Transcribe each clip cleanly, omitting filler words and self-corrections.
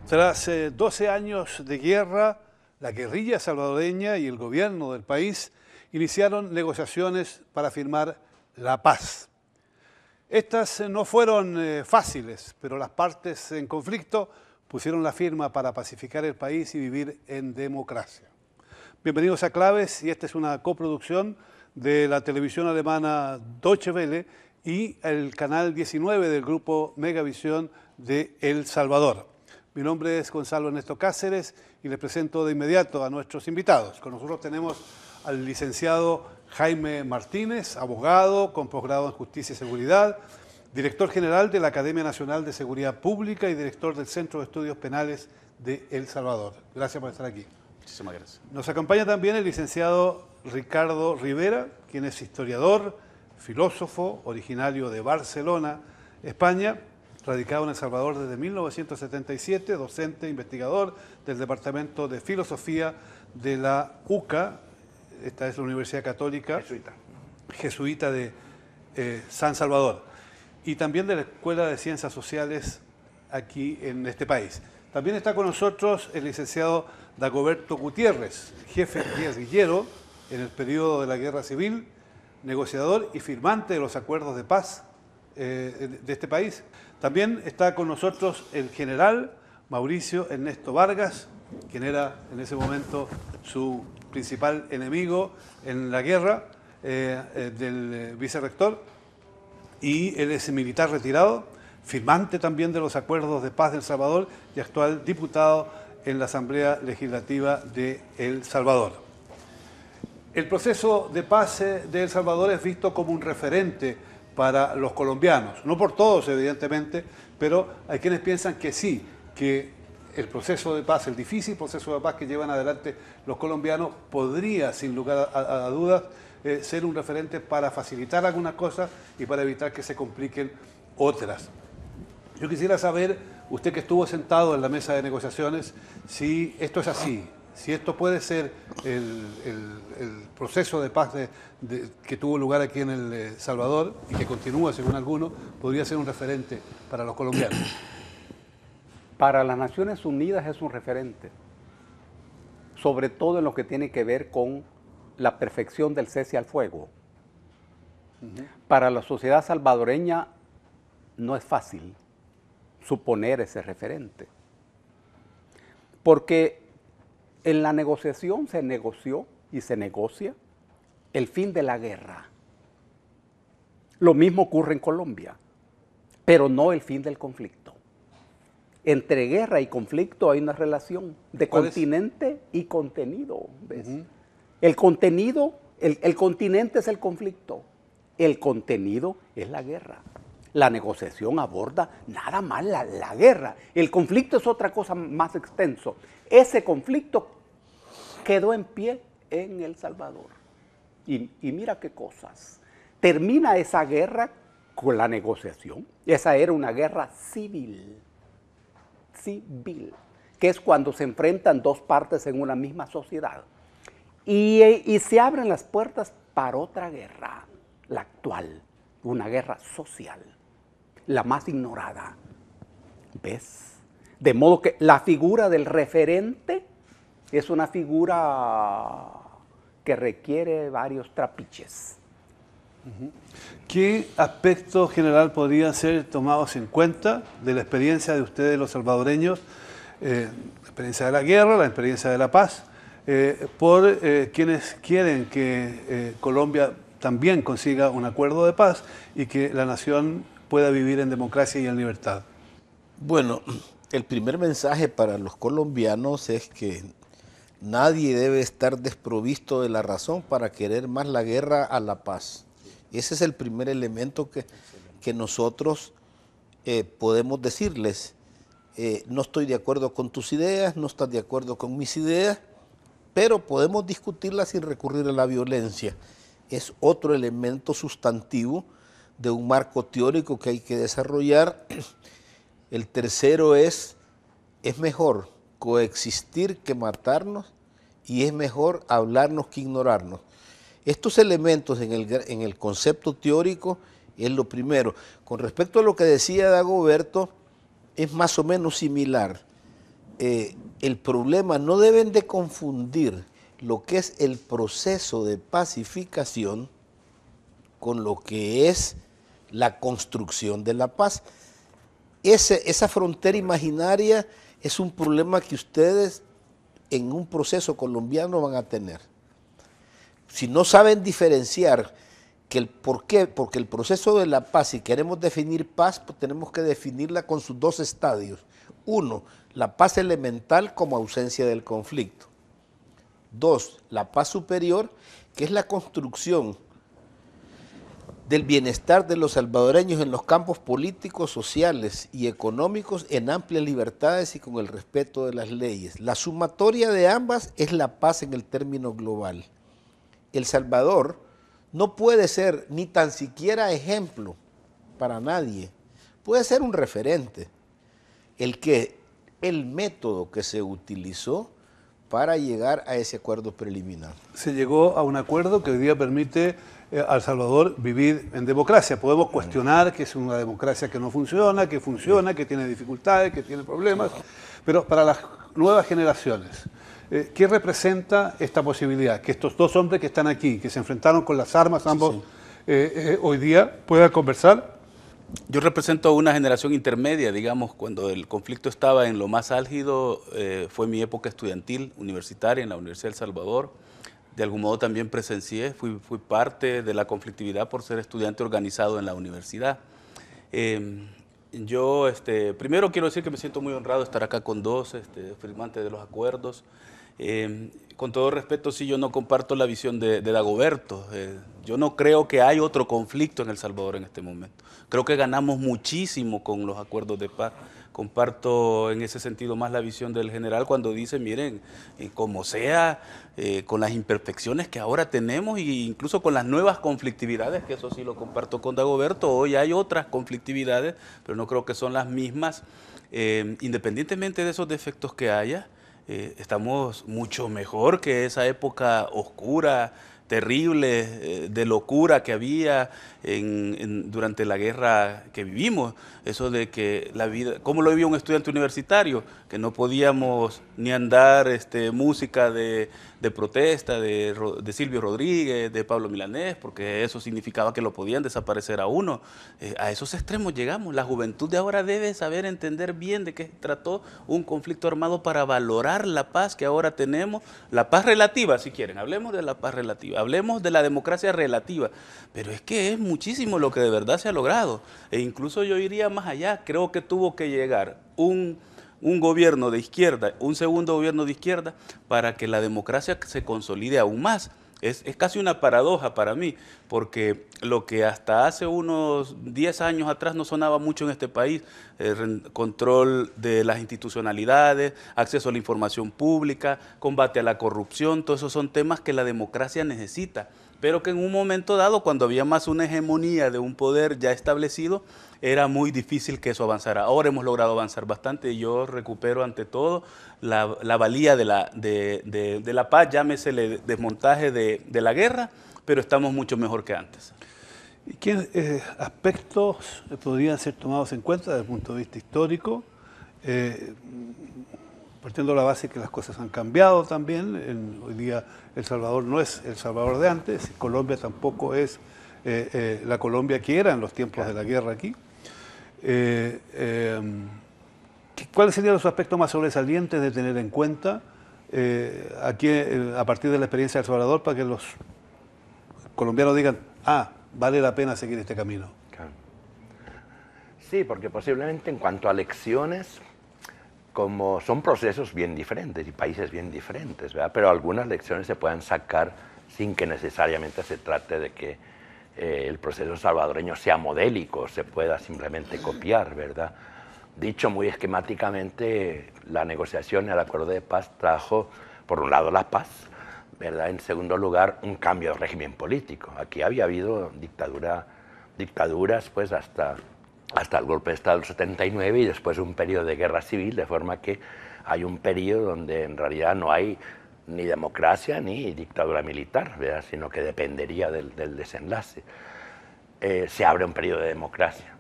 Tras 12 años de guerra, la guerrilla salvadoreña y el gobierno del país iniciaron negociaciones para firmar la paz. Estas no fueron fáciles, pero las partes en conflicto pusieron la firma para pacificar el país y vivir en democracia. Bienvenidos a Claves, y esta es una coproducción de la televisión alemana Deutsche Welle y el canal 19 del grupo Megavisión de El Salvador. Mi nombre es Gonzalo Ernesto Cáceres y les presento de inmediato a nuestros invitados. Con nosotros tenemos al licenciado Jaime Martínez, abogado con posgrado en Justicia y Seguridad, director general de la Academia Nacional de Seguridad Pública y director del Centro de Estudios Penales de El Salvador. Gracias por estar aquí. Muchísimas gracias. Nos acompaña también el licenciado Ricardo Rivera, quien es historiador, filósofo, originario de Barcelona, España, radicado en El Salvador desde 1977, docente, investigador del Departamento de Filosofía de la UCA, esta es la Universidad Católica Jesuita de San Salvador, y también de la Escuela de Ciencias Sociales aquí en este país. También está con nosotros el licenciado Dagoberto Gutiérrez, jefe guerrillero en el periodo de la Guerra Civil, negociador y firmante de los acuerdos de paz de este país. También está con nosotros el general Mauricio Ernesto Vargas, quien era en ese momento su principal enemigo en la guerra, del vicerrector, y él es militar retirado, firmante también de los acuerdos de paz de El Salvador y actual diputado en la Asamblea Legislativa de El Salvador. El proceso de paz de El Salvador es visto como un referente para los colombianos, no por todos evidentemente, pero hay quienes piensan que sí, que el proceso de paz, el difícil proceso de paz que llevan adelante los colombianos podría, sin lugar a dudas, ser un referente para facilitar algunas cosas y para evitar que se compliquen otras. Yo quisiera saber, usted que estuvo sentado en la mesa de negociaciones, si esto es así, si esto puede ser el proceso de paz que tuvo lugar aquí en El Salvador y que continúa, según algunos, podría ser un referente para los colombianos. Para las Naciones Unidas es un referente, sobre todo en lo que tiene que ver con la perfección del cese al fuego. Para la sociedad salvadoreña no es fácil suponer ese referente, porque en la negociación se negoció y se negocia el fin de la guerra. Lo mismo ocurre en Colombia, pero no el fin del conflicto. Entre guerra y conflicto hay una relación de continente y contenido. ¿Ves? El contenido, el continente es el conflicto, el contenido es la guerra. La negociación aborda nada más la guerra. El conflicto es otra cosa más extenso. Ese conflicto quedó en pie en El Salvador. Y mira qué cosas. Termina esa guerra con la negociación. Esa era una guerra civil, que es cuando se enfrentan dos partes en una misma sociedad. Y se abren las puertas para otra guerra, la actual, una guerra social, la más ignorada. ¿Ves? De modo que la figura del referente es una figura que requiere varios trapiches. ¿Qué aspectos general podrían ser tomados en cuenta de la experiencia de ustedes, los salvadoreños, la experiencia de la guerra, la experiencia de la paz, por quienes quieren que Colombia también consiga un acuerdo de paz y que la nación pueda vivir en democracia y en libertad? Bueno, el primer mensaje para los colombianos es que nadie debe estar desprovisto de la razón para querer más la guerra a la paz. Ese es el primer elemento que nosotros podemos decirles. No estoy de acuerdo con tus ideas, no estás de acuerdo con mis ideas, pero podemos discutirlas sin recurrir a la violencia. Es otro elemento sustantivo de un marco teórico que hay que desarrollar. El tercero es mejor coexistir que matarnos y es mejor hablarnos que ignorarnos. Estos elementos en el concepto teórico es lo primero. Con respecto a lo que decía Dagoberto, es más o menos similar. el problema, no deben de confundir lo que es el proceso de pacificación con lo que es la construcción de la paz. Esa frontera imaginaria es un problema que ustedes en un proceso colombiano van a tener. Si no saben diferenciar ¿por qué? Porque el proceso de la paz, si queremos definir paz, pues tenemos que definirla con sus dos estadios. Uno, la paz elemental como ausencia del conflicto. Dos, la paz superior, que es la construcción del bienestar de los salvadoreños en los campos políticos, sociales y económicos en amplias libertades y con el respeto de las leyes. La sumatoria de ambas es la paz en el término global. El Salvador no puede ser ni tan siquiera ejemplo para nadie, puede ser un referente. El método que se utilizó para llegar a ese acuerdo preliminar. Se llegó a un acuerdo que hoy día permite a El Salvador vivir en democracia. Podemos cuestionar que es una democracia que no funciona, que tiene dificultades, que tiene problemas, pero para las nuevas generaciones, ¿qué representa esta posibilidad? Que estos dos hombres que están aquí, que se enfrentaron con las armas, ambos hoy día puedan conversar. Yo represento a una generación intermedia, digamos, cuando el conflicto estaba en lo más álgido, fue mi época estudiantil, universitaria, en la Universidad de El Salvador. De algún modo también presencié, fui parte de la conflictividad por ser estudiante organizado en la universidad. Yo, primero quiero decir que me siento muy honrado de estar acá con dos firmantes de los acuerdos. Con todo respeto, sí, yo no comparto la visión de Dagoberto. Yo no creo que hay otro conflicto en El Salvador en este momento. Creo que ganamos muchísimo con los acuerdos de paz. Comparto en ese sentido más la visión del general cuando dice, miren, como sea, con las imperfecciones que ahora tenemos e incluso con las nuevas conflictividades, que eso sí lo comparto con Dagoberto, hoy hay otras conflictividades, pero no creo que son las mismas. Independientemente de esos defectos que haya, estamos mucho mejor que esa época oscura, terrible, de locura que había durante la guerra que vivimos. Eso de que la vida, ¿cómo lo vivía un estudiante universitario? Que no podíamos ni andar música de protesta de Silvio Rodríguez, de Pablo Milanés, porque eso significaba que lo podían desaparecer a uno. A esos extremos llegamos. La juventud de ahora debe saber entender bien de qué trató un conflicto armado para valorar la paz que ahora tenemos, la paz relativa, si quieren, hablemos de la paz relativa, hablemos de la democracia relativa, pero es que es muchísimo lo que de verdad se ha logrado, e incluso yo iría más allá. Creo que tuvo que llegar un gobierno de izquierda, un segundo gobierno de izquierda, para que la democracia se consolide aún más. Es casi una paradoja para mí, porque lo que hasta hace unos 10 años atrás no sonaba mucho en este país, control de las institucionalidades, acceso a la información pública, combate a la corrupción, todos esos son temas que la democracia necesita, pero que en un momento dado, cuando había más una hegemonía de un poder ya establecido, era muy difícil que eso avanzara. Ahora hemos logrado avanzar bastante y yo recupero ante todo la valía de la paz, llámese el desmontaje de la guerra, pero estamos mucho mejor que antes. ¿Y qué aspectos podrían ser tomados en cuenta desde el punto de vista histórico? Partiendo de la base que las cosas han cambiado también. Hoy día El Salvador no es El Salvador de antes, Colombia tampoco es la Colombia que era en los tiempos de la guerra aquí. ¿Cuáles serían los aspectos más sobresalientes de tener en cuenta aquí a partir de la experiencia de El Salvador para que los colombianos digan, vale la pena seguir este camino? Claro. Sí, porque posiblemente en cuanto a lecciones, como son procesos bien diferentes y países bien diferentes, ¿verdad? Pero algunas lecciones se pueden sacar sin que necesariamente se trate de que el proceso salvadoreño sea modélico, se pueda simplemente copiar, ¿verdad? Dicho muy esquemáticamente, la negociación y el acuerdo de paz trajo, por un lado, la paz, ¿verdad? En segundo lugar, un cambio de régimen político. Aquí había habido dictaduras pues hasta el golpe de Estado del 79 y después un periodo de guerra civil, de forma que hay un periodo donde en realidad no hay ni democracia ni dictadura militar, ¿verdad? Sino que dependería del desenlace. Se abre un periodo de democracia.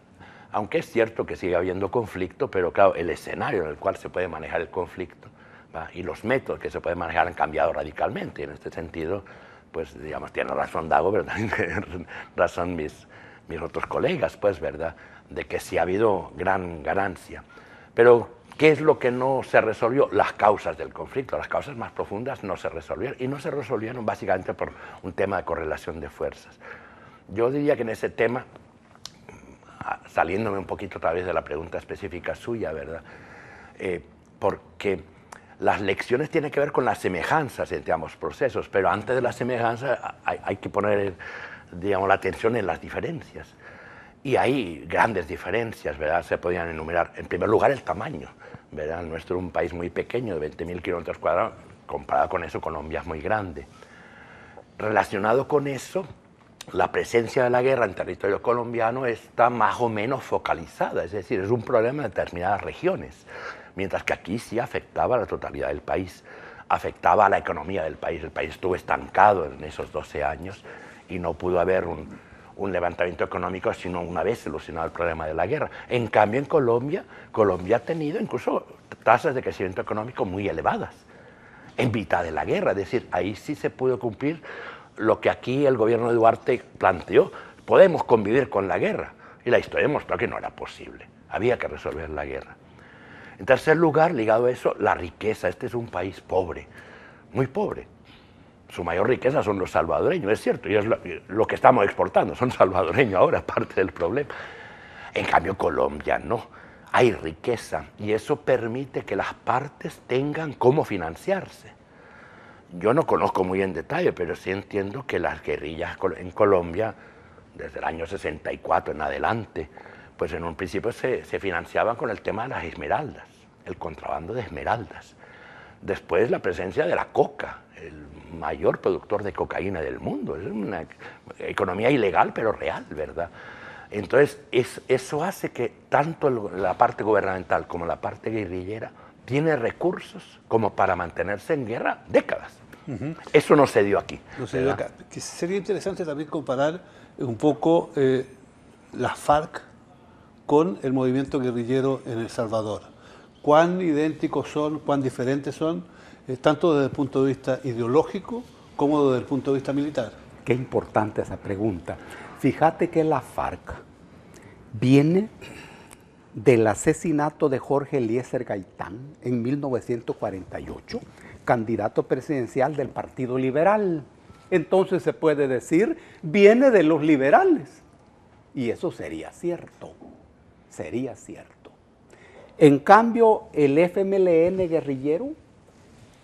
aunque es cierto que sigue habiendo conflicto, pero claro, el escenario en el cual se puede manejar el conflicto, ¿va? Y los métodos que se pueden manejar han cambiado radicalmente. Y en este sentido, pues digamos, tiene razón Dago, pero también tienen razón mis otros colegas, pues, ¿verdad?, de que sí ha habido gran ganancia. Pero, ¿qué es lo que no se resolvió? Las causas del conflicto, las causas más profundas no se resolvieron, y no se resolvieron básicamente por un tema de correlación de fuerzas. Yo diría que en ese tema, saliéndome un poquito otra vez de la pregunta específica suya, ¿verdad?, porque las lecciones tienen que ver con las semejanzas entre ambos procesos, pero antes de las semejanzas hay que poner, digamos, la atención en las diferencias. Y hay grandes diferencias, ¿verdad? Se podían enumerar. En primer lugar, el tamaño, ¿verdad? Nuestro es un país muy pequeño, de 20.000 kilómetros cuadrados. Comparado con eso, Colombia es muy grande. Relacionado con eso, la presencia de la guerra en territorio colombiano está más o menos focalizada, es decir, es un problema de determinadas regiones, mientras que aquí sí afectaba a la totalidad del país, afectaba a la economía del país. El país estuvo estancado en esos 12 años y no pudo haber un levantamiento económico sino una vez solucionado el problema de la guerra. En cambio, en Colombia ha tenido incluso tasas de crecimiento económico muy elevadas en mitad de la guerra, es decir, ahí sí se pudo cumplir lo que aquí el gobierno de Duarte planteó: podemos convivir con la guerra, y la historia demostró que no era posible, había que resolver la guerra. En tercer lugar, ligado a eso, la riqueza. Este es un país pobre, muy pobre. Su mayor riqueza son los salvadoreños, es cierto, y es lo que estamos exportando, son salvadoreños ahora, parte del problema. En cambio, Colombia no, hay riqueza, y eso permite que las partes tengan cómo financiarse. Yo no conozco muy en detalle, pero sí entiendo que las guerrillas en Colombia, desde el año 64 en adelante, pues en un principio se financiaban con el tema de las esmeraldas, el contrabando de esmeraldas. Después la presencia de la coca, el mayor productor de cocaína del mundo. Es una economía ilegal, pero real, ¿verdad? Entonces, eso hace que tanto la parte gubernamental como la parte guerrillera tiene recursos como para mantenerse en guerra décadas. Eso no se dio aquí. No se dio acá. Que sería interesante también comparar un poco las FARC con el movimiento guerrillero en El Salvador. ¿Cuán idénticos son, cuán diferentes son, tanto desde el punto de vista ideológico como desde el punto de vista militar? Qué importante esa pregunta. Fíjate que la FARC viene del asesinato de Jorge Eliezer Gaitán en 1948, candidato presidencial del Partido Liberal. Entonces se puede decir, viene de los liberales. Y eso sería cierto, sería cierto. En cambio, el FMLN guerrillero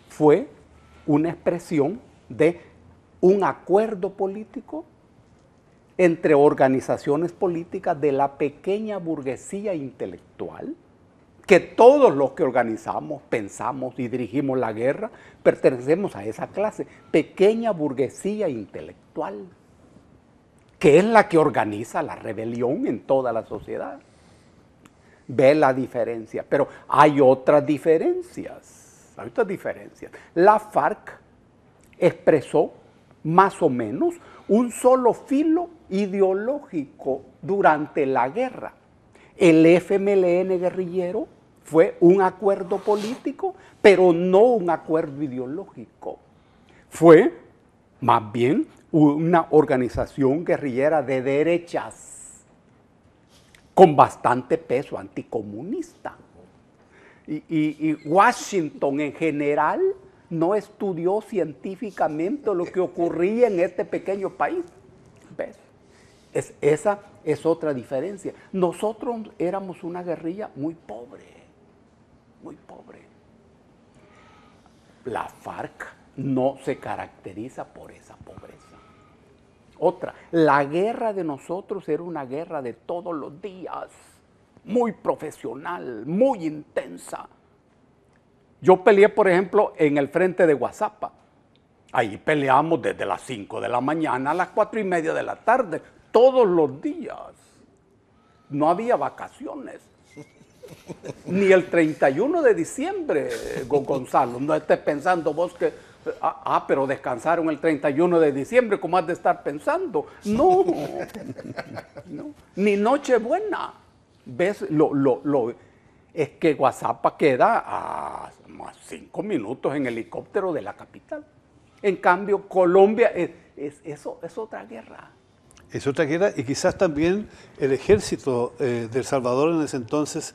fue una expresión de un acuerdo político entre organizaciones políticas de la pequeña burguesía intelectual, que todos los que organizamos, pensamos y dirigimos la guerra, pertenecemos a esa clase, pequeña burguesía intelectual, que es la que organiza la rebelión en toda la sociedad. Ve la diferencia, pero hay otras diferencias, hay otras diferencias. La FARC expresó más o menos un solo filo ideológico durante la guerra. El FMLN guerrillero fue un acuerdo político, pero no un acuerdo ideológico. Fue más bien una organización guerrillera de derechas con bastante peso anticomunista. Y Washington en general no estudió científicamente lo que ocurría en este pequeño país. ¿Ves? Esa es otra diferencia. Nosotros éramos una guerrilla muy pobre, muy pobre. La FARC no se caracteriza por esa pobreza. Otra, la guerra de nosotros era una guerra de todos los días, muy profesional, muy intensa. Yo peleé, por ejemplo, en el frente de Guazapa. Ahí peleamos desde las 5 de la mañana a las 4:30 de la tarde, todos los días. No había vacaciones. Ni el 31 de diciembre, Gonzalo. No estés pensando vos que, pero descansaron el 31 de diciembre, ¿cómo has de estar pensando? No, no. Ni Nochebuena. ¿Ves? Es que Guazapa queda a 5 minutos en helicóptero de la capital. En cambio, Colombia es otra guerra. Es otra guerra y quizás también el ejército de El Salvador en ese entonces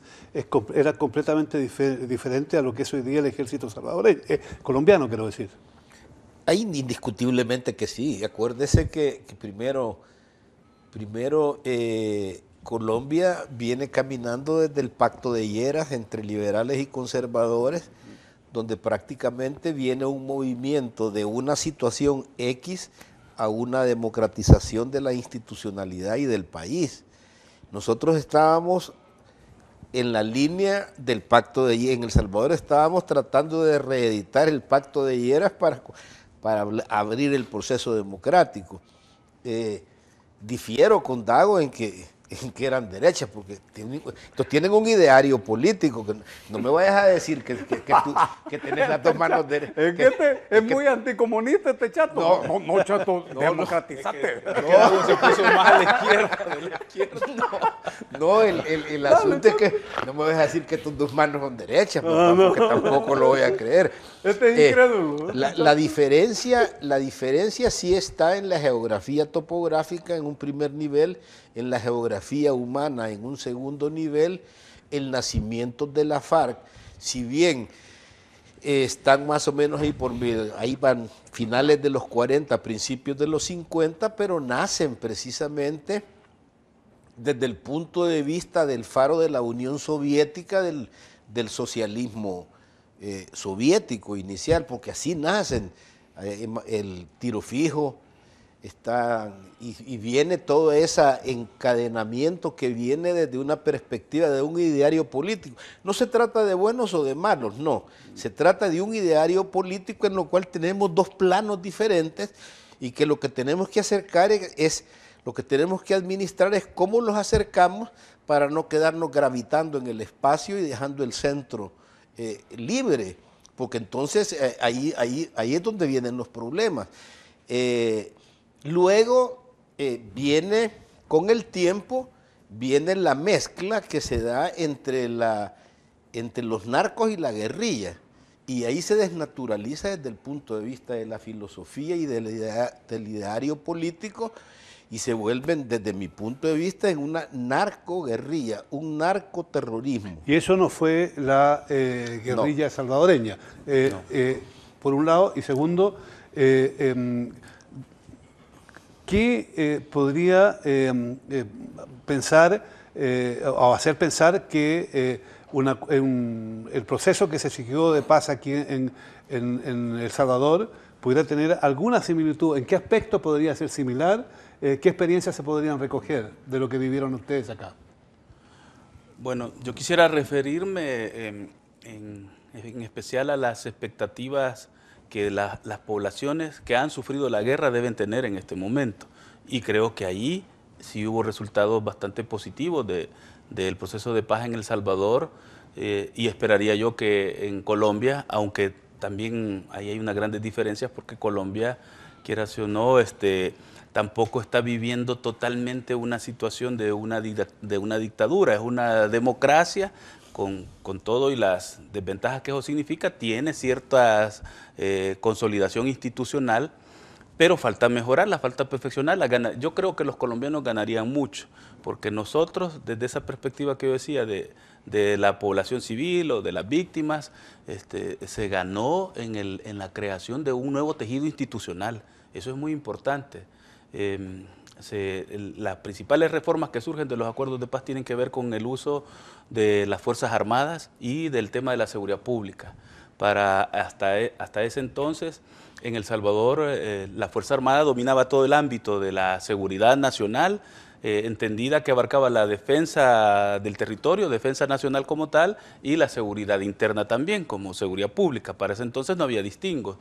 era completamente diferente a lo que es hoy día el ejército salvadoreño, colombiano quiero decir. Hay indiscutiblemente que sí. Acuérdese que primero Colombia viene caminando desde el Pacto de Lleras entre liberales y conservadores, donde prácticamente viene un movimiento de una situación X a una democratización de la institucionalidad y del país. Nosotros estábamos en la línea del Pacto de Lleras. En El Salvador estábamos tratando de reeditar el Pacto de Lleras para abrir el proceso democrático. Difiero con Dago en que eran derechas, porque tienen un ideario político. Que no me vayas a decir que tenés las dos manos derechas. Es muy anticomunista este chato. No, chato, democratizate. No, se puso más a la izquierda, de la izquierda. No, el asunto es que no me vayas a decir que tus dos manos son derechas, porque tampoco lo voy a creer. Este es incrédulo. La diferencia sí está en la geografía topográfica en un primer nivel, en la geografía humana en un segundo nivel, el nacimiento de la FARC, si bien están más o menos ahí van finales de los 40, principios de los 50, pero nacen precisamente desde el punto de vista del faro de la Unión Soviética, del socialismo soviético inicial, porque así nacen el tiro fijo, y viene todo ese encadenamiento que viene desde una perspectiva de un ideario político. No se trata de buenos o de malos, no. Se trata de un ideario político en lo cual tenemos dos planos diferentes y que lo que tenemos que acercar lo que tenemos que administrar es cómo los acercamos para no quedarnos gravitando en el espacio y dejando el centro libre, porque entonces ahí es donde vienen los problemas. Luego viene, con el tiempo, viene la mezcla que se da entre los narcos y la guerrilla, y ahí se desnaturaliza desde el punto de vista de la filosofía y del ideario político, y se vuelven, desde mi punto de vista, en una narcoguerrilla, un narcoterrorismo. Y eso no fue la guerrilla salvadoreña, No. por un lado, y segundo, ¿qué podría pensar o hacer pensar que el proceso que se siguió de paz aquí en El Salvador pudiera tener alguna similitud? ¿En qué aspecto podría ser similar? ¿Qué experiencias se podrían recoger de lo que vivieron ustedes acá? Bueno, yo quisiera referirme en especial a las expectativas que las poblaciones que han sufrido la guerra deben tener en este momento. Y creo que ahí sí hubo resultados bastante positivos del proceso de paz en El Salvador, y esperaría yo que en Colombia, aunque también ahí hay unas grandes diferencias porque Colombia, quieras o no, tampoco está viviendo totalmente una situación de una dictadura, es una democracia con todo y las desventajas que eso significa, tiene cierta consolidación institucional, pero falta mejorarla, falta perfeccionarla. Yo creo que los colombianos ganarían mucho, porque nosotros, desde esa perspectiva que yo decía de la población civil o de las víctimas, se ganó en la creación de un nuevo tejido institucional. Eso es muy importante. Las principales reformas que surgen de los acuerdos de paz tienen que ver con el uso de las Fuerzas Armadas y del tema de la seguridad pública. Hasta ese entonces, en El Salvador, la Fuerza Armada dominaba todo el ámbito de la seguridad nacional, entendida que abarcaba la defensa del territorio, defensa nacional como tal, y la seguridad interna también, como seguridad pública. Para ese entonces no había distingos.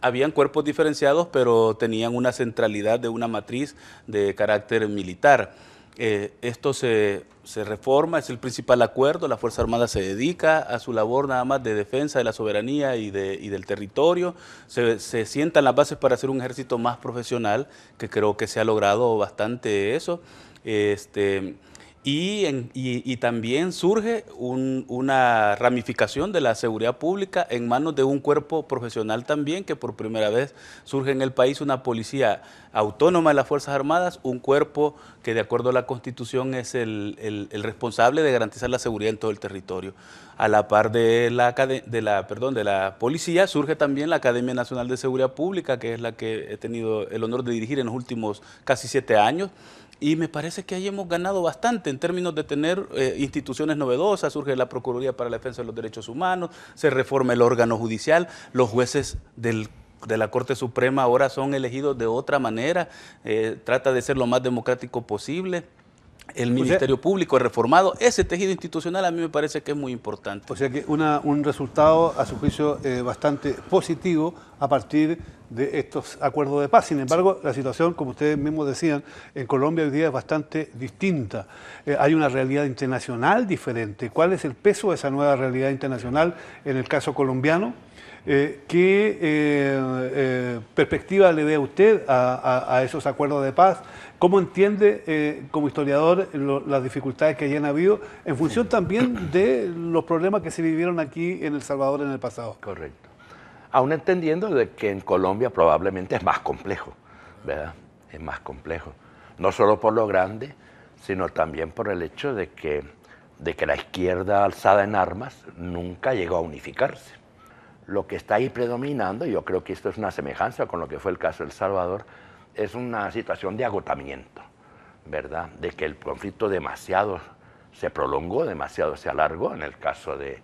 Habían cuerpos diferenciados, pero tenían una centralidad de una matriz de carácter militar. Esto se reforma, es el principal acuerdo. La Fuerza Armada se dedica a su labor nada más de defensa de la soberanía y del territorio. Se sientan las bases para hacer un ejército más profesional, que creo que se ha logrado bastante eso. Y también surge una ramificación de la seguridad pública en manos de un cuerpo profesional también, que por primera vez surge en el país una policía autónoma de las Fuerzas Armadas, un cuerpo que de acuerdo a la Constitución es el responsable de garantizar la seguridad en todo el territorio. A la par de la policía surge también la Academia Nacional de Seguridad Pública, que es la que he tenido el honor de dirigir en los últimos casi 7 años. Y me parece que ahí hemos ganado bastante en términos de tener instituciones novedosas. Surge la Procuraduría para la Defensa de los Derechos Humanos, se reforma el órgano judicial, los jueces de la Corte Suprema ahora son elegidos de otra manera, trata de ser lo más democrático posible. El Ministerio Público es reformado. Ese tejido institucional a mí me parece que es muy importante. O sea que un resultado, a su juicio, bastante positivo a partir de estos acuerdos de paz. Sin embargo, la situación, como ustedes mismos decían, en Colombia hoy día es bastante distinta. Hay una realidad internacional diferente. ¿Cuál es el peso de esa nueva realidad internacional en el caso colombiano? ¿Qué perspectiva le ve usted a esos acuerdos de paz? ¿Cómo entiende como historiador las dificultades que hayan habido en función también de los problemas que se vivieron aquí en El Salvador en el pasado? Correcto. Aún entendiendo de que en Colombia probablemente es más complejo, ¿verdad? Es más complejo. No solo por lo grande, sino también por el hecho de que la izquierda alzada en armas nunca llegó a unificarse. Lo que está ahí predominando, y yo creo que esto es una semejanza con lo que fue el caso de El Salvador, es una situación de agotamiento, ¿verdad? De que el conflicto demasiado se prolongó, demasiado se alargó. En el caso de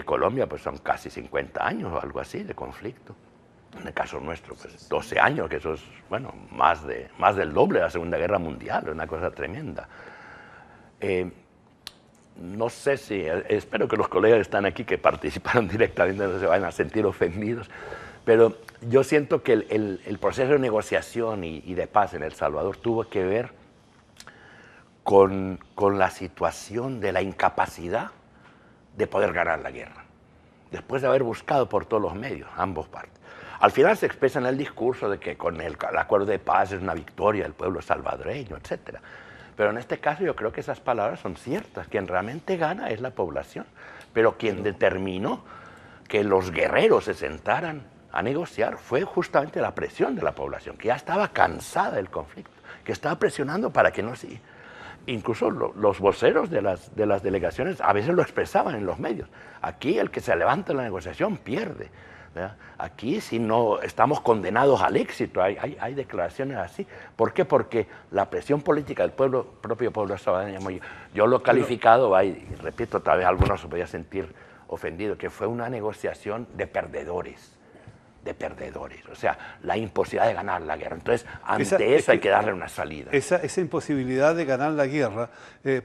Colombia, pues son casi 50 años o algo así de conflicto. En el caso nuestro, pues 12 años, que eso es, bueno, más del doble de la Segunda Guerra Mundial, una cosa tremenda. No sé si, espero que los colegas que están aquí que participaron directamente no se vayan a sentir ofendidos, pero yo siento que el proceso de negociación y de paz en El Salvador tuvo que ver con la situación de la incapacidad de poder ganar la guerra, después de haber buscado por todos los medios, ambos partes. Al final se expresa en el discurso de que con el acuerdo de paz es una victoria del pueblo salvadoreño, etc. Pero en este caso yo creo que esas palabras son ciertas. Quien realmente gana es la población, pero quien determinó que los guerreros se sentaran a negociar fue justamente la presión de la población, que ya estaba cansada del conflicto, que estaba presionando para que no siga. Incluso los voceros de las delegaciones a veces lo expresaban en los medios. Aquí el que se levanta en la negociación pierde, ¿verdad? Aquí si no estamos condenados al éxito, hay declaraciones así. ¿Por qué? Porque la presión política del propio pueblo salvadoreño, yo lo he calificado, y repito, tal vez algunos se podían sentir ofendidos, que fue una negociación de perdedores. O sea, la imposibilidad de ganar la guerra. Entonces, ante eso hay que darle una salida. Esa imposibilidad de ganar la guerra,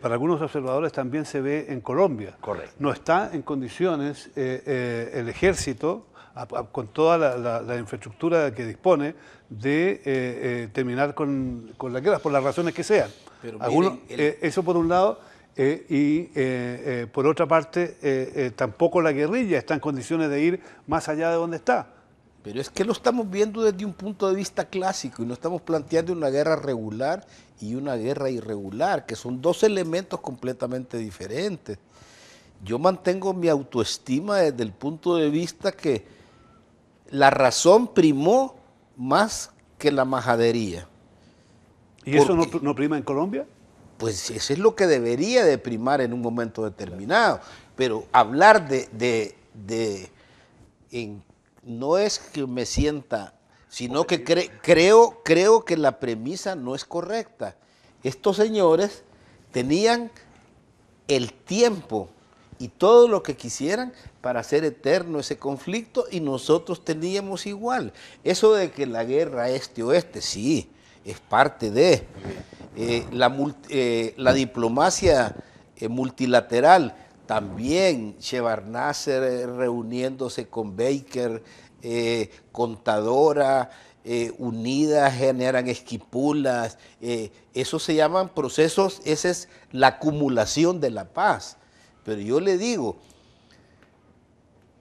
para algunos observadores también se ve en Colombia. Correcto. No está en condiciones el ejército, con toda la infraestructura que dispone, de terminar con la guerra, por las razones que sean. Pero eso por un lado, y por otra parte, tampoco la guerrilla está en condiciones de ir más allá de donde está. Pero es que lo estamos viendo desde un punto de vista clásico y no estamos planteando una guerra regular y una guerra irregular, que son dos elementos completamente diferentes. Yo mantengo mi autoestima desde el punto de vista que la razón primó más que la majadería. ¿Y eso no prima en Colombia? Pues eso es lo que debería de primar en un momento determinado. Pero hablar no es que me sienta, sino que creo que la premisa no es correcta. Estos señores tenían el tiempo y todo lo que quisieran para hacer eterno ese conflicto y nosotros teníamos igual. Eso de que la guerra este-oeste, sí, es parte de la diplomacia multilateral. También Shevardnadze reuniéndose con Baker, Contadora, unidas generan esquipulas, eso se llaman procesos, esa es la acumulación de la paz. Pero yo le digo,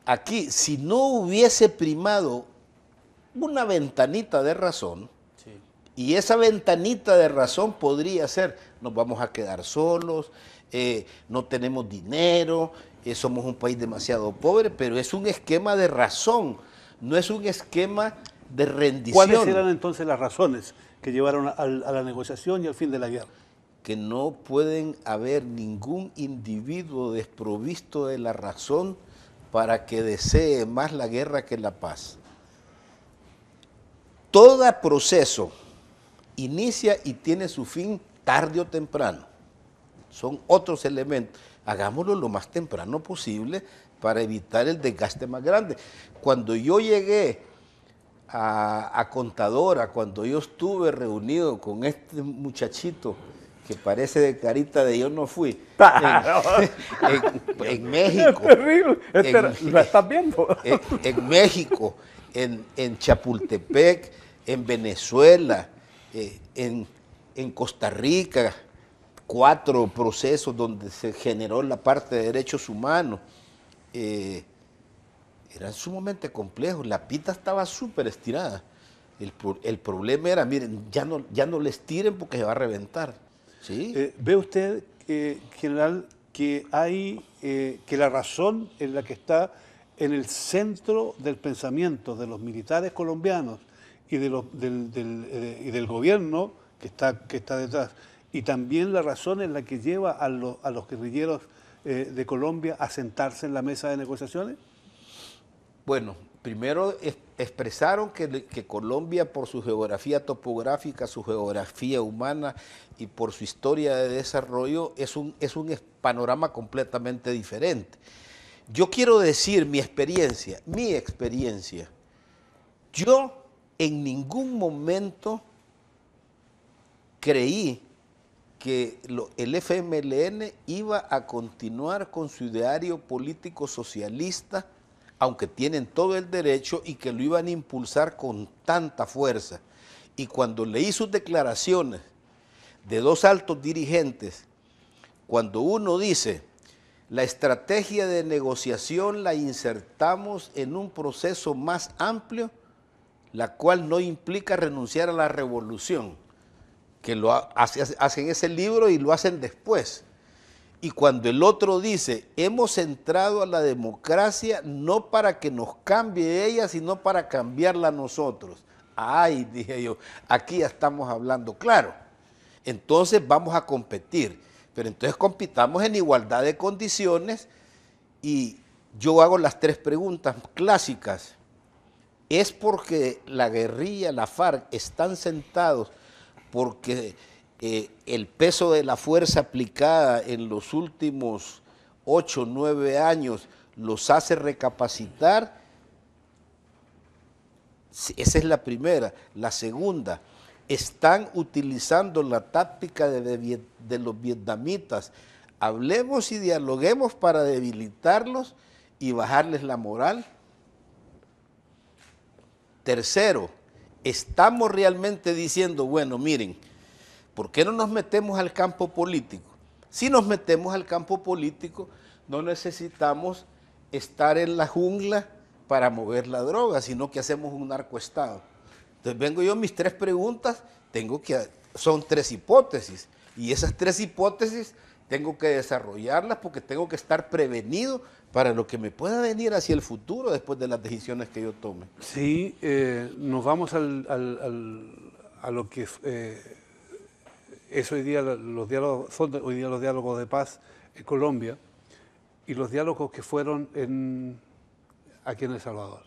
aquí si no hubiese primado una ventanita de razón, sí, Y esa ventanita de razón podría ser, nos vamos a quedar solos, no tenemos dinero, somos un país demasiado pobre, pero es un esquema de razón, no es un esquema de rendición. ¿Cuáles eran entonces las razones que llevaron a la negociación y al fin de la guerra? Que no pueden haber ningún individuo desprovisto de la razón para que desee más la guerra que la paz. Todo proceso inicia y tiene su fin tarde o temprano. Son otros elementos. Hagámoslo lo más temprano posible para evitar el desgaste más grande. Cuando yo llegué a Contadora, cuando yo estuve reunido con este muchachito que parece de carita de yo no fui, en México. Es terrible, ¿lo estás viendo? En México, en Chapultepec, en Venezuela, en Costa Rica, 4 procesos donde se generó la parte de derechos humanos. Eran sumamente complejos, la pita estaba súper estirada. El problema era, miren, ya no les tiren porque se va a reventar. ¿Sí? ¿Ve usted, general, que hay que la razón en la que está en el centro del pensamiento de los militares colombianos y del gobierno que está detrás, y también la razón en la que lleva a los guerrilleros de Colombia a sentarse en la mesa de negociaciones? Bueno, primero expresaron que Colombia, por su geografía topográfica, su geografía humana y por su historia de desarrollo, es un panorama completamente diferente. Yo quiero decir mi experiencia. Yo en ningún momento creí que el FMLN iba a continuar con su ideario político socialista, aunque tienen todo el derecho, y que lo iban a impulsar con tanta fuerza. Y cuando leí sus declaraciones de 2 altos dirigentes, cuando uno dice, la estrategia de negociación la insertamos en un proceso más amplio, la cual no implica renunciar a la revolución, que lo hacen ese libro y lo hacen después. Y cuando el otro dice, hemos entrado a la democracia no para que nos cambie ella, sino para cambiarla nosotros. Ay, dije yo, aquí ya estamos hablando claro. Entonces vamos a competir, pero entonces compitamos en igualdad de condiciones y yo hago las 3 preguntas clásicas. ¿Es porque la guerrilla, la FARC, están sentados porque el peso de la fuerza aplicada en los últimos 8 o 9 años los hace recapacitar? Esa es la primera. La segunda, están utilizando la táctica de los vietnamitas. Hablemos y dialoguemos para debilitarlos y bajarles la moral. Tercero, estamos realmente diciendo, bueno, miren, ¿por qué no nos metemos al campo político? Si nos metemos al campo político, no necesitamos estar en la jungla para mover la droga, sino que hacemos un narcoestado. Entonces vengo yo, mis 3 preguntas, son 3 hipótesis, y esas 3 hipótesis tengo que desarrollarlas porque tengo que estar prevenido para lo que me pueda venir hacia el futuro después de las decisiones que yo tome. Sí, nos vamos a lo que es hoy día los diálogos, son hoy día los diálogos de paz en Colombia y los diálogos que fueron aquí en El Salvador.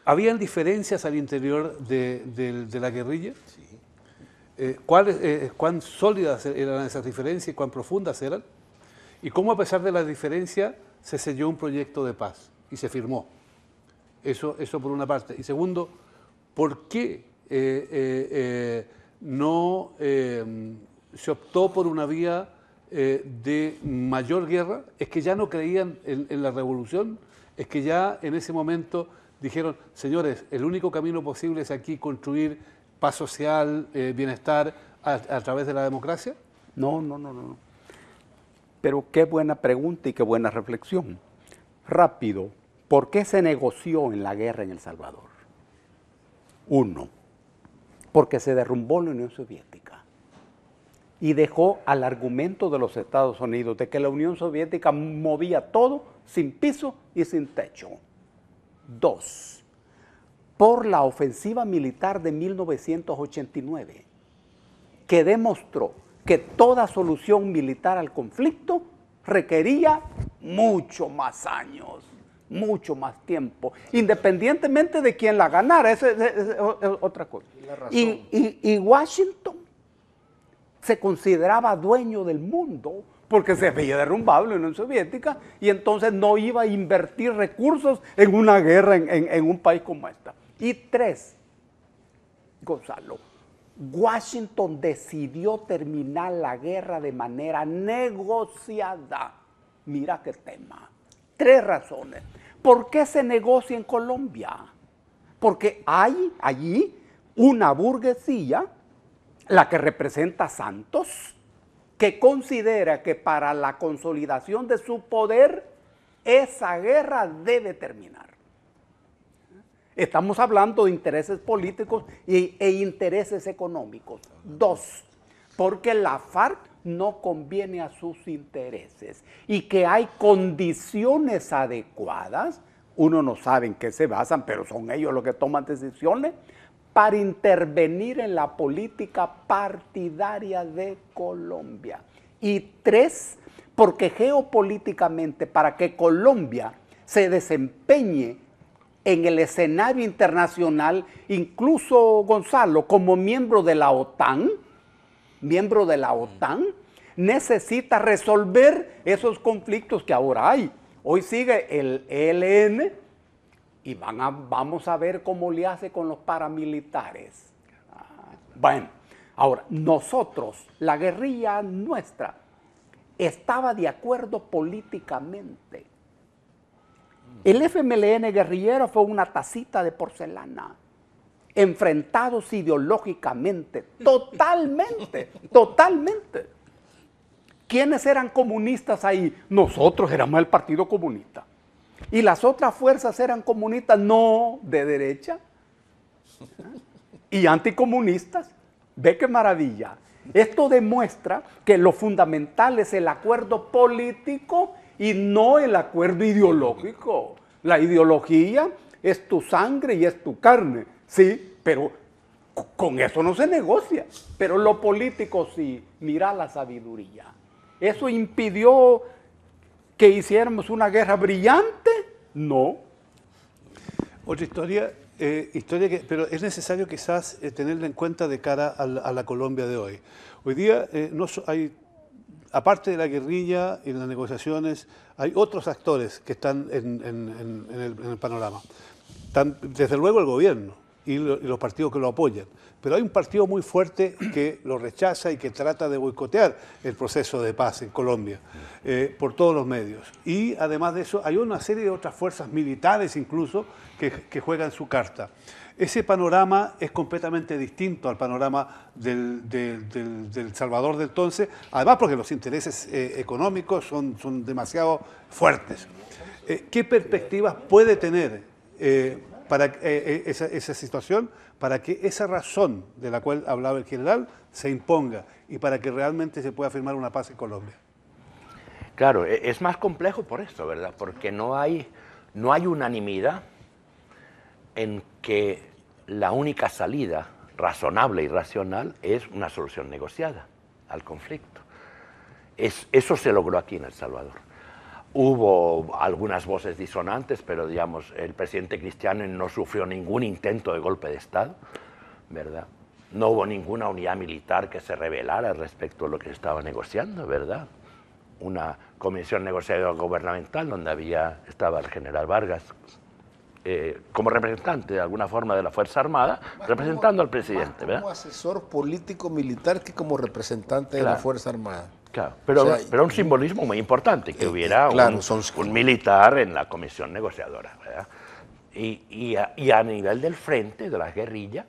¿Habían diferencias al interior de la guerrilla? Sí. ¿Cuán sólidas eran esas diferencias y cuán profundas eran? ¿Y cómo a pesar de las diferencias se selló un proyecto de paz y se firmó? Eso por una parte. Y segundo, ¿por qué no se optó por una vía de mayor guerra? ¿Es que ya no creían en la revolución? ¿Es que ya en ese momento dijeron, señores, el único camino posible es aquí construir paz social, bienestar a través de la democracia? No. Pero qué buena pregunta y qué buena reflexión. Rápido, ¿por qué se negoció en la guerra en El Salvador? 1, porque se derrumbó la Unión Soviética y dejó al argumento de los Estados Unidos de que la Unión Soviética movía todo sin piso y sin techo. 2. Por la ofensiva militar de 1989, que demostró que toda solución militar al conflicto requería mucho más años, mucho más tiempo, independientemente de quién la ganara, esa es otra cosa. Y Washington se consideraba dueño del mundo porque se había derrumbado la Unión Soviética y entonces no iba a invertir recursos en una guerra en un país como esta. Y 3, Gonzalo, Washington decidió terminar la guerra de manera negociada. Mira qué tema. 3 razones. ¿Por qué se negocia en Colombia? Porque hay allí una burguesía, la que representa a Santos, que considera que para la consolidación de su poder, esa guerra debe terminar. Estamos hablando de intereses políticos e intereses económicos. 2, porque la FARC no conviene a sus intereses y que hay condiciones adecuadas, uno no sabe en qué se basan, pero son ellos los que toman decisiones, para intervenir en la política partidaria de Colombia. Y 3, porque geopolíticamente, para que Colombia se desempeñe en el escenario internacional, incluso Gonzalo, como miembro de la OTAN, necesita resolver esos conflictos que ahora hay. Hoy sigue el ELN y vamos a ver cómo le hace con los paramilitares. Bueno, ahora, nosotros, la guerrilla nuestra, estaba de acuerdo políticamente. El FMLN guerrillero fue una tacita de porcelana, enfrentados ideológicamente, totalmente. ¿Quiénes eran comunistas ahí? Nosotros éramos el Partido Comunista. ¿Y las otras fuerzas eran comunistas? No, de derecha. Y anticomunistas. Ve qué maravilla. Esto demuestra que lo fundamental es el acuerdo político y no el acuerdo ideológico. La ideología es tu sangre y es tu carne, sí, pero con eso no se negocia. Pero lo político sí, mira la sabiduría. ¿Eso impidió que hiciéramos una guerra brillante? No. Otra historia, pero es necesario quizás tenerla en cuenta de cara a la Colombia de hoy. Hoy día hay, aparte de la guerrilla y las negociaciones, hay otros actores que están en el panorama. Desde luego el gobierno y los partidos que lo apoyan, pero hay un partido muy fuerte que lo rechaza y que trata de boicotear el proceso de paz en Colombia por todos los medios. Y además de eso, hay una serie de otras fuerzas militares incluso que juegan su carta. Ese panorama es completamente distinto al panorama del Salvador de entonces, además porque los intereses económicos son demasiado fuertes. ¿Qué perspectivas puede tener para esa situación, para que esa razón de la cual hablaba el general se imponga y para que realmente se pueda firmar una paz en Colombia? Claro, es más complejo por esto, ¿verdad? Porque no hay unanimidad en que la única salida razonable y racional es una solución negociada al conflicto. Eso se logró aquí en El Salvador. Hubo algunas voces disonantes, pero digamos, el presidente Cristiano no sufrió ningún intento de golpe de Estado, ¿verdad? No hubo ninguna unidad militar que se rebelara respecto a lo que se estaba negociando, ¿verdad? Una comisión negociadora gubernamental donde estaba el general Vargas como representante de alguna forma de la Fuerza Armada, representando al presidente, ¿verdad? Como asesor político-militar que como representante de la Fuerza Armada. Claro, pero un simbolismo muy importante, que hubiera un militar en la comisión negociadora, ¿verdad? Y a nivel del frente de la guerrilla,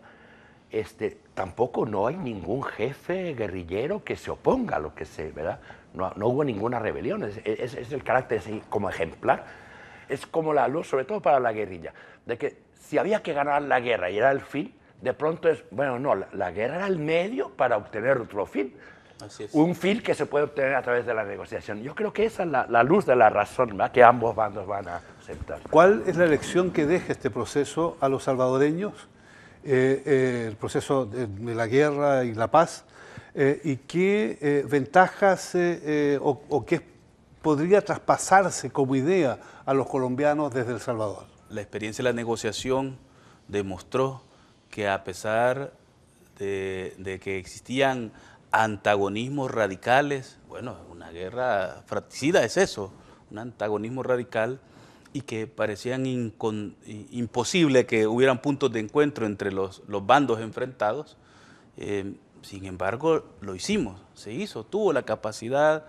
tampoco no hay ningún jefe guerrillero que se oponga a lo que ¿verdad? No hubo ninguna rebelión, es el carácter así, como ejemplar. Es como la luz, sobre todo para la guerrilla, de que si había que ganar la guerra y era el fin, de pronto es, bueno, no, la guerra era el medio para obtener otro fin. Así es. Un fin que se puede obtener a través de la negociación. Yo creo que esa es la luz de la razón, ¿verdad?, que ambos bandos van a aceptar. ¿Cuál es la lección que deja este proceso a los salvadoreños? El proceso de la guerra y la paz, y qué ventajas o qué podría traspasarse como idea a los colombianos desde El Salvador. La experiencia de la negociación demostró que a pesar de que existían antagonismos radicales, bueno, una guerra fratricida es eso, un antagonismo radical, y que parecían imposible que hubieran puntos de encuentro entre los bandos enfrentados. Sin embargo, lo hicimos, se hizo, tuvo la capacidad,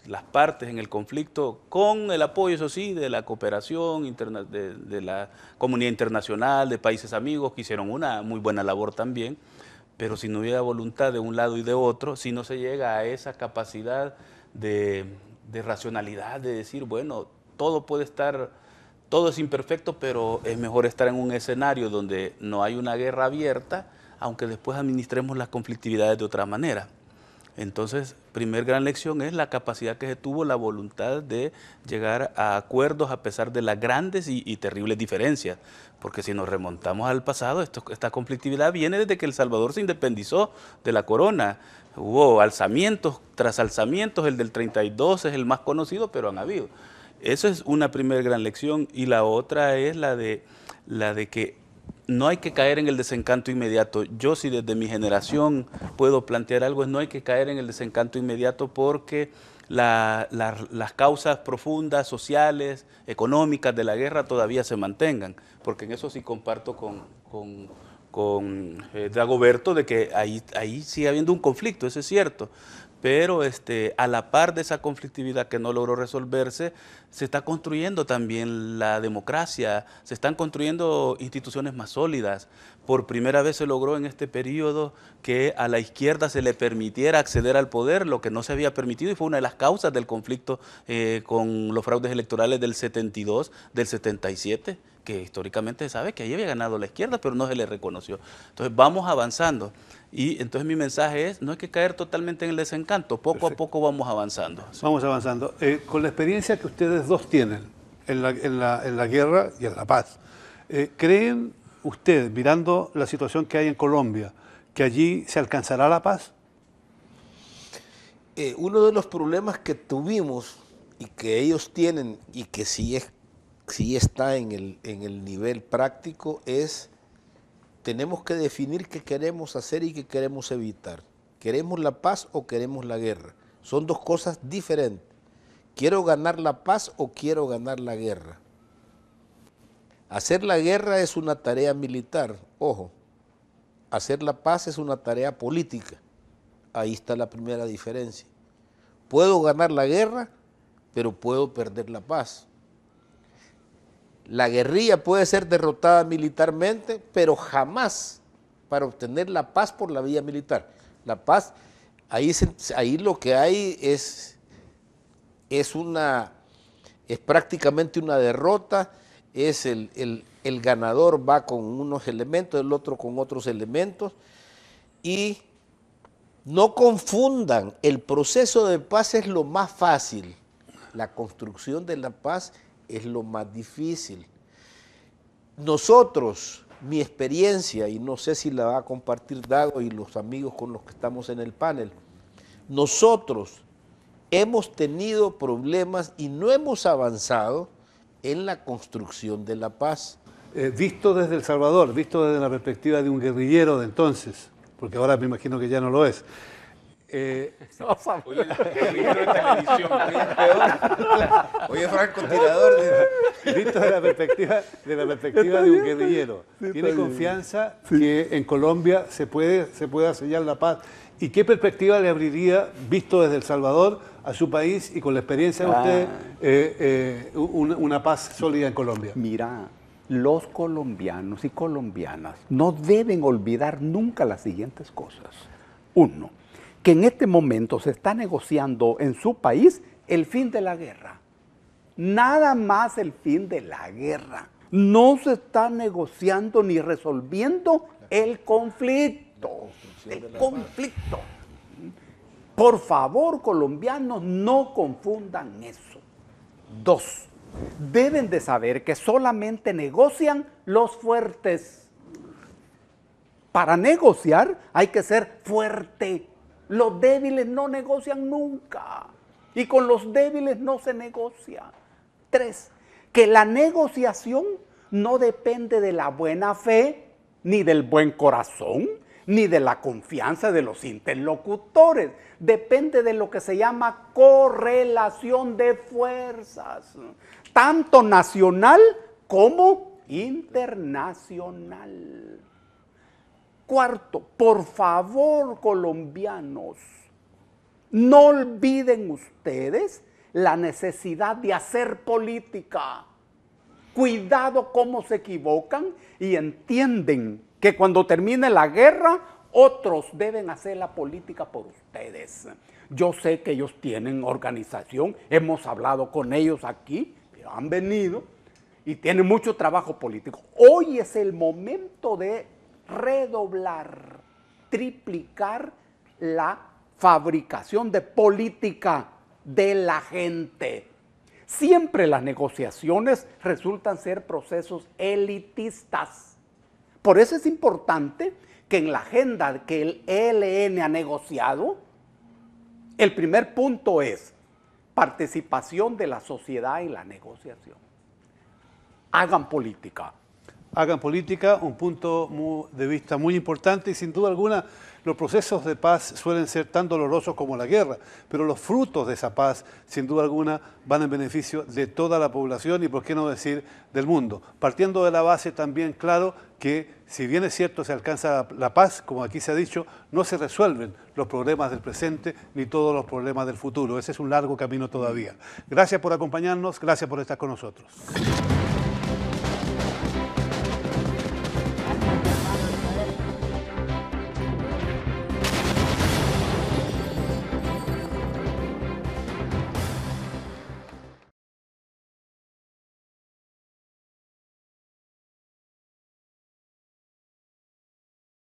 las partes en el conflicto, con el apoyo, eso sí, de la cooperación, de la comunidad internacional, de países amigos, que hicieron una muy buena labor también, pero si no hubiera voluntad de un lado y de otro, si no se llega a esa capacidad de racionalidad, de decir, bueno, todo puede estar, todo es imperfecto, pero es mejor estar en un escenario donde no hay una guerra abierta, aunque después administremos las conflictividades de otra manera. Entonces, primer gran lección es la capacidad que se tuvo, la voluntad de llegar a acuerdos a pesar de las grandes y terribles diferencias. Porque si nos remontamos al pasado, esta conflictividad viene desde que El Salvador se independizó de la corona. Hubo alzamientos tras alzamientos, el del 32 es el más conocido, pero han habido. Esa es una primera gran lección, y la otra es la de que no hay que caer en el desencanto inmediato. Yo, si desde mi generación puedo plantear algo, es no hay que caer en el desencanto inmediato, porque las causas profundas, sociales, económicas de la guerra todavía se mantengan, porque en eso sí comparto con Dagoberto, de que ahí sigue habiendo un conflicto, eso es cierto. Pero a la par de esa conflictividad que no logró resolverse, se está construyendo también la democracia, se están construyendo instituciones más sólidas. Por primera vez se logró en este periodo que a la izquierda se le permitiera acceder al poder, lo que no se había permitido, y fue una de las causas del conflicto con los fraudes electorales del 72, del 77, que históricamente se sabe que ahí había ganado la izquierda, pero no se le reconoció. Entonces vamos avanzando. Y entonces mi mensaje es, no hay que caer totalmente en el desencanto, poco a poco vamos avanzando. Vamos avanzando. Con la experiencia que ustedes dos tienen en la guerra y en la paz, ¿creen ustedes, mirando la situación que hay en Colombia, que allí se alcanzará la paz? Uno de los problemas que tuvimos y que ellos tienen, y que sí está en el nivel práctico, es: tenemos que definir qué queremos hacer y qué queremos evitar. ¿Queremos la paz o queremos la guerra? Son dos cosas diferentes. ¿Quiero ganar la paz o quiero ganar la guerra? Hacer la guerra es una tarea militar, ojo. Hacer la paz es una tarea política. Ahí está la primera diferencia. Puedo ganar la guerra, pero puedo perder la paz. La guerrilla puede ser derrotada militarmente, pero jamás para obtener la paz por la vía militar. La paz, ahí lo que hay es prácticamente una derrota, es el ganador va con unos elementos, el otro con otros elementos, y no confundan, el proceso de paz es lo más fácil, la construcción de la paz es lo más difícil. Nosotros, mi experiencia, y no sé si la va a compartir Dago y los amigos con los que estamos en el panel, nosotros hemos tenido problemas y no hemos avanzado en la construcción de la paz. Visto desde El Salvador, visto desde la perspectiva de un guerrillero de entonces, porque ahora me imagino que ya no lo es. Oye, francotirador. Visto de la perspectiva de un guerrillero, ¿tiene confianza que en Colombia se pueda sellar la paz? ¿Y qué perspectiva le abriría, visto desde El Salvador, a su país y con la experiencia de usted, una paz sólida en Colombia? Mira, los colombianos y colombianas no deben olvidar nunca las siguientes cosas. Uno, que en este momento se está negociando en su país el fin de la guerra. Nada más el fin de la guerra. No se está negociando ni resolviendo el conflicto. El conflicto. Por favor, colombianos, no confundan eso. 2. Deben de saber que solamente negocian los fuertes. Para negociar hay que ser fuerte. Los débiles no negocian nunca. Y con los débiles no se negocia. 3. Que la negociación no depende de la buena fe, ni del buen corazón, ni de la confianza de los interlocutores. Depende de lo que se llama correlación de fuerzas, tanto nacional como internacional. 4, por favor, colombianos, no olviden ustedes la necesidad de hacer política. Cuidado cómo se equivocan y entienden que cuando termine la guerra, otros deben hacer la política por ustedes. Yo sé que ellos tienen organización, hemos hablado con ellos aquí, han venido y tienen mucho trabajo político. Hoy es el momento de redoblar, triplicar la fabricación de política de la gente. Siempre las negociaciones resultan ser procesos elitistas. Por eso es importante que en la agenda que el ELN ha negociado, el primer punto es participación de la sociedad en la negociación. Hagan política. Hagan política, un punto de vista muy importante y sin duda alguna los procesos de paz suelen ser tan dolorosos como la guerra, pero los frutos de esa paz sin duda alguna van en beneficio de toda la población y por qué no decir del mundo. Partiendo de la base también claro que si bien es cierto se alcanza la paz, como aquí se ha dicho, no se resuelven los problemas del presente ni todos los problemas del futuro. Ese es un largo camino todavía. Gracias por acompañarnos, gracias por estar con nosotros.